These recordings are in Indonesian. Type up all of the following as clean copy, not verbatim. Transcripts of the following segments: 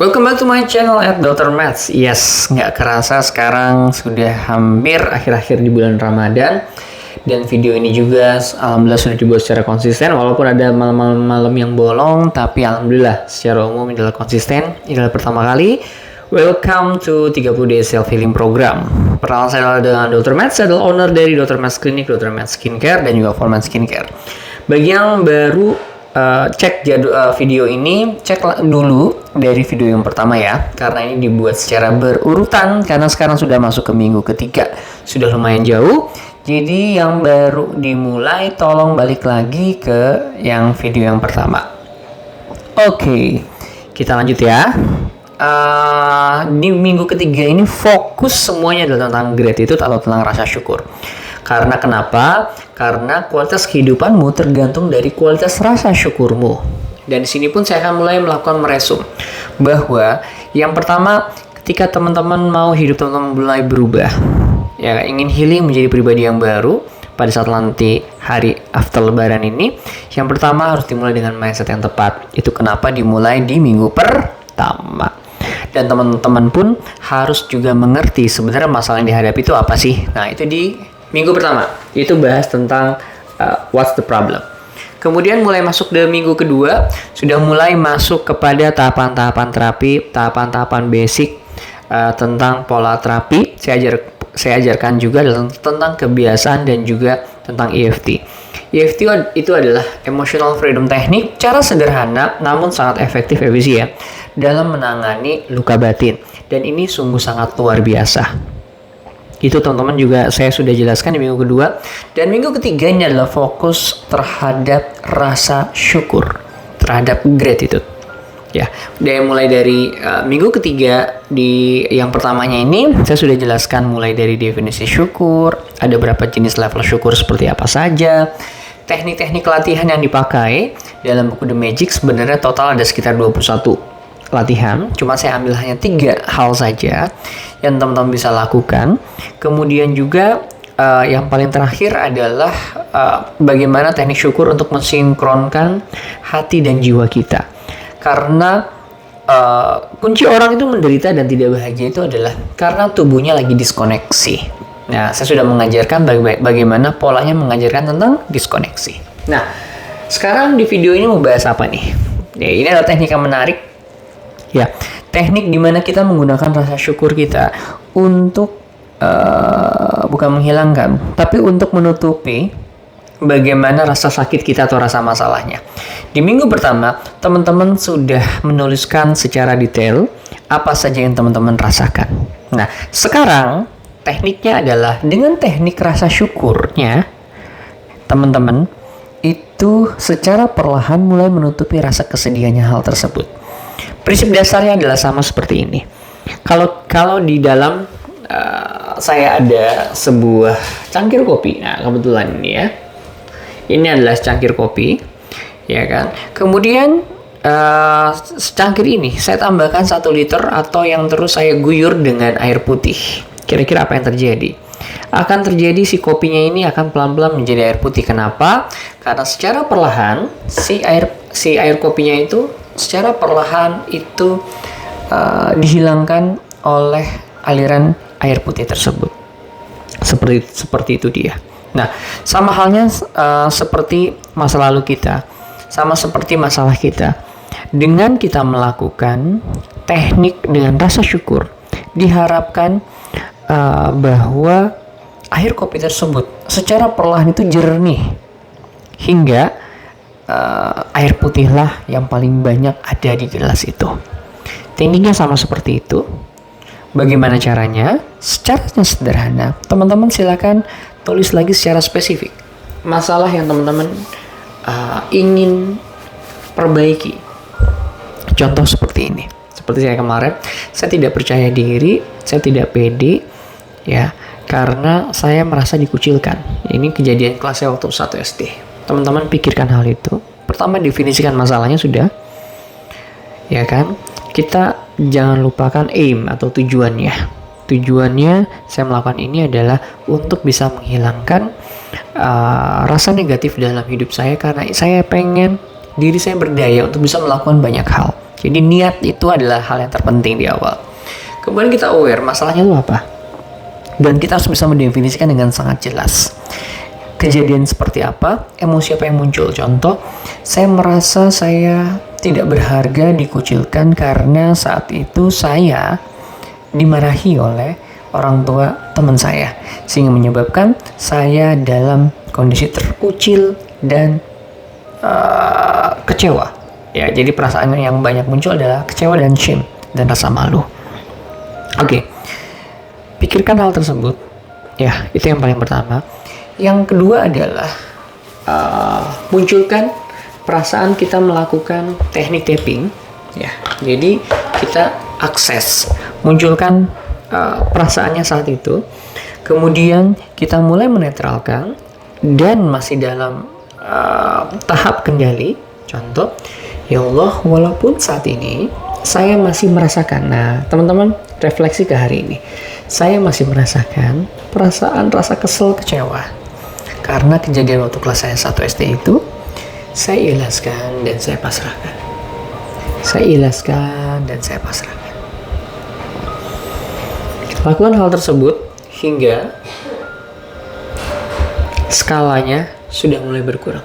Welcome back to my channel at Dr. Maths. Yes, nggak kerasa sekarang sudah hampir akhir-akhir di bulan Ramadan. Dan video ini juga alhamdulillah sudah dibuat secara konsisten. Walaupun ada malam-malam yang bolong, tapi alhamdulillah secara umum adalah konsisten. Ini adalah pertama kali. Welcome to 30 Days Self Healing Program. Perkenalan saya adalah dengan Dr. Maths, saya adalah owner dari Dr. Maths Clinic, Dr. Maths Skincare, dan juga Forman Skincare. Bagi yang baru cek video ini, cek dulu dari video yang pertama ya, karena ini dibuat secara berurutan karena sekarang sudah masuk ke minggu ketiga, sudah lumayan jauh. Jadi yang baru dimulai tolong balik lagi ke yang video yang pertama. Oke, kita lanjut ya. Di minggu ketiga ini fokus semuanya adalah tentang gratitude atau tentang rasa syukur. Karena kenapa? Karena kualitas kehidupanmu tergantung dari kualitas rasa syukurmu. Dan di sini pun saya akan mulai melakukan meresum bahwa yang pertama, ketika teman-teman mau hidup teman-teman mulai berubah, ya ingin healing menjadi pribadi yang baru pada saat nanti hari after lebaran ini, yang pertama harus dimulai dengan mindset yang tepat. Itu kenapa dimulai di minggu pertama. Dan teman-teman pun harus juga mengerti sebenarnya masalah yang dihadapi itu apa sih. Nah, itu di minggu pertama, itu bahas tentang what's the problem. Kemudian mulai masuk ke minggu kedua, sudah mulai masuk kepada tahapan-tahapan terapi, tahapan-tahapan basic tentang pola terapi. Saya ajarkan juga tentang kebiasaan dan juga tentang EFT. EFT itu adalah Emotional Freedom Technique, cara sederhana namun sangat efektif efisien dalam menangani luka batin. Dan ini sungguh sangat luar biasa. Itu teman-teman juga saya sudah jelaskan di minggu kedua. Dan minggu ketiga ini adalah fokus terhadap rasa syukur, terhadap gratitude. Ya, dan mulai dari minggu ketiga di yang pertamanya ini saya sudah jelaskan mulai dari definisi syukur, ada berapa jenis level syukur seperti apa saja, teknik-teknik latihan yang dipakai dalam buku The Magic. Sebenarnya total ada sekitar 21 latihan, cuma saya ambil hanya 3 hal saja yang teman-teman bisa lakukan. Kemudian juga yang paling terakhir adalah bagaimana teknik syukur untuk mensinkronkan hati dan jiwa kita. Karena kunci orang itu menderita dan tidak bahagia itu adalah karena tubuhnya lagi diskoneksi. Nah, saya sudah mengajarkan bagaimana polanya mengajarkan tentang diskoneksi. Nah, sekarang di video ini mau bahas apa nih? Ya, ini adalah teknik yang menarik. Ya, teknik dimana kita menggunakan rasa syukur kita untuk bukan menghilangkan, tapi untuk menutupi bagaimana rasa sakit kita atau rasa masalahnya. Di minggu pertama, teman-teman sudah menuliskan secara detail apa saja yang teman-teman rasakan. Nah, sekarang tekniknya adalah dengan teknik rasa syukurnya, teman-teman itu secara perlahan mulai menutupi rasa kesedihannya hal tersebut. Prinsip dasarnya adalah sama seperti ini. Kalau di dalam saya ada sebuah cangkir kopi. Nah, kebetulan ini ya. Ini adalah cangkir kopi, ya kan. Kemudian secangkir ini saya tambahkan 1 liter atau yang terus saya guyur dengan air putih. Kira-kira apa yang terjadi? Akan terjadi si kopinya ini akan pelan-pelan menjadi air putih. Kenapa? Karena secara perlahan si air kopinya itu secara perlahan itu dihilangkan oleh aliran air putih tersebut. Seperti itu dia. Nah, sama halnya seperti masa lalu kita, sama seperti masalah kita. Dengan kita melakukan teknik dengan rasa syukur, diharapkan bahwa air kopi tersebut secara perlahan itu jernih hingga air putihlah yang paling banyak ada di gelas itu. Tekniknya sama seperti itu. Bagaimana caranya? Secara sederhana, teman-teman silakan tulis lagi secara spesifik masalah yang teman-teman ingin perbaiki. Contoh seperti ini. Seperti saya kemarin, saya tidak percaya diri, saya tidak pede, ya, karena saya merasa dikucilkan. Ini kejadian kelas saya waktu 1 SD. Teman-teman pikirkan hal itu. Pertama, definisikan masalahnya sudah, ya kan. Kita jangan lupakan aim atau tujuannya. Tujuannya saya melakukan ini adalah untuk bisa menghilangkan rasa negatif dalam hidup saya, karena saya pengen diri saya berdaya untuk bisa melakukan banyak hal. Jadi niat itu adalah hal yang terpenting di awal. Kemudian kita aware masalahnya itu apa. Dan kita harus bisa mendefinisikan dengan sangat jelas. Kejadian seperti apa, emosi apa yang muncul. Contoh, saya merasa saya tidak berharga, dikucilkan karena saat itu saya dimarahi oleh orang tua teman saya. Sehingga menyebabkan saya dalam kondisi terkucil dan kecewa. Ya, jadi perasaan yang banyak muncul adalah kecewa dan shame dan rasa malu. Oke. Pikirkan hal tersebut. Ya, itu yang paling pertama. Yang kedua adalah munculkan perasaan kita melakukan teknik tapping. Ya, jadi kita akses, munculkan perasaannya saat itu. Kemudian kita mulai menetralkan dan masih dalam tahap kendali. Contoh, ya Allah, walaupun saat ini saya masih merasakan. Nah, teman-teman refleksi ke hari ini. Saya masih merasakan perasaan rasa kesel, kecewa. Karena kejadian waktu kelas saya 1 SD itu, saya ikhlaskan dan saya pasrahkan. Saya ikhlaskan dan saya pasrahkan. Lakukan hal tersebut hingga skalanya sudah mulai berkurang.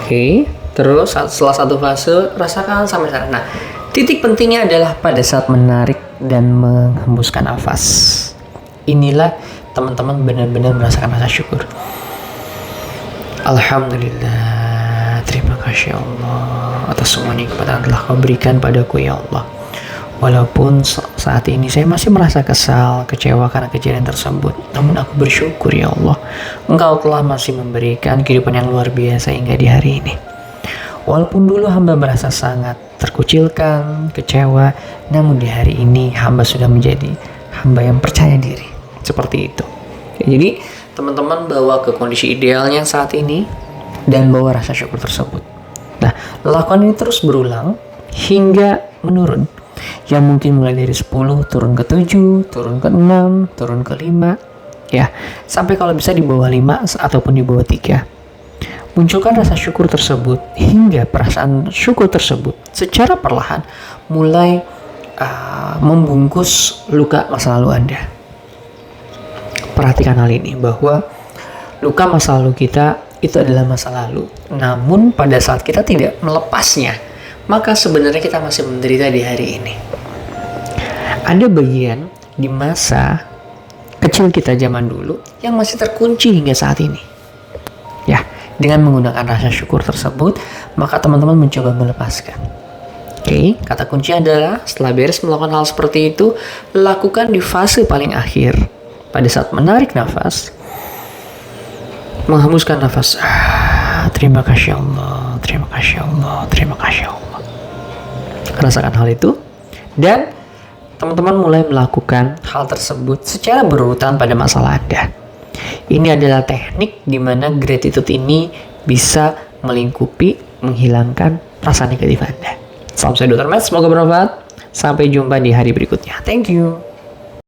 Oke, terus setelah satu fase rasakan sampai sana. Nah, titik pentingnya adalah pada saat menarik dan menghembuskan nafas. Inilah teman-teman benar-benar merasakan rasa syukur. Alhamdulillah, terima kasih Allah atas semua nikmat yang telah Kau berikan padaku ya Allah. Walaupun saat ini saya masih merasa kesal, kecewa karena kejadian tersebut, namun aku bersyukur ya Allah, Engkau telah masih memberikan kehidupan yang luar biasa hingga di hari ini. Walaupun dulu hamba merasa sangat terkucilkan, kecewa, namun di hari ini hamba sudah menjadi hamba yang percaya diri. Seperti itu. Jadi teman-teman bawa ke kondisi idealnya saat ini dan bawa rasa syukur tersebut. Nah, lakukan ini terus berulang hingga menurun. Yang mungkin mulai dari 10 turun ke 7, turun ke 6, turun ke 5, ya, sampai kalau bisa di bawah 5 ataupun di bawah 3. Munculkan rasa syukur tersebut hingga perasaan syukur tersebut secara perlahan mulai membungkus luka masa lalu Anda. Perhatikan hal ini, bahwa luka masa lalu kita itu adalah masa lalu. Namun pada saat kita tidak melepasnya, maka sebenarnya kita masih menderita di hari ini. Ada bagian di masa kecil kita zaman dulu yang masih terkunci hingga saat ini. Ya, dengan menggunakan rasa syukur tersebut, maka teman-teman mencoba melepaskan. Oke, kata kunci adalah setelah beres melakukan hal seperti itu, lakukan di fase paling akhir. Pada saat menarik nafas, menghembuskan nafas. Terima kasih Allah, terima kasih Allah, terima kasih Allah. Rasakan hal itu dan teman-teman mulai melakukan hal tersebut secara berurutan pada masalah Anda. Ini adalah teknik di mana gratitude ini bisa melingkupi, menghilangkan perasaan negatif Anda. Salam saya Dr. Matt, semoga bermanfaat. Sampai jumpa di hari berikutnya. Thank you.